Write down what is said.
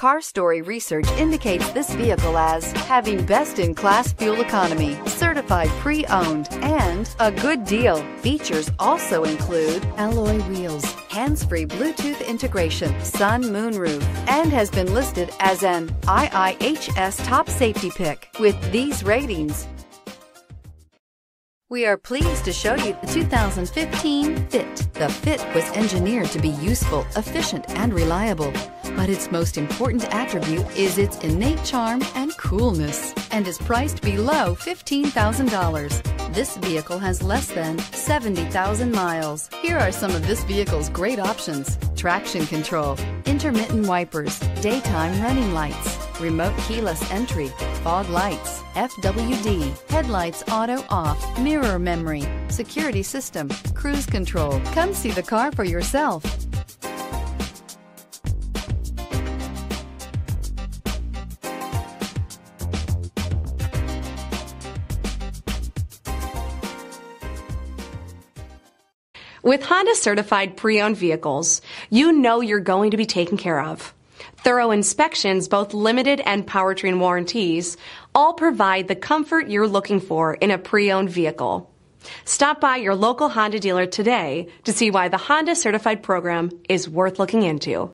Car Story research indicates this vehicle as having best-in-class fuel economy, certified pre-owned, and a good deal. Features also include alloy wheels, hands-free Bluetooth integration, sun moonroof, and has been listed as an IIHS top safety pick with these ratings. We are pleased to show you the 2015 Fit. The Fit was engineered to be useful, efficient, and reliable. But its most important attribute is its innate charm and coolness, and is priced below $15,000. This vehicle has less than 70,000 miles. Here are some of this vehicle's great options: traction control, intermittent wipers, daytime running lights, remote keyless entry, fog lights, FWD, headlights auto off, mirror memory, security system, cruise control. Come see the car for yourself. With Honda certified pre-owned vehicles, you know you're going to be taken care of. Thorough inspections, both limited and powertrain warranties, all provide the comfort you're looking for in a pre-owned vehicle. Stop by your local Honda dealer today to see why the Honda certified program is worth looking into.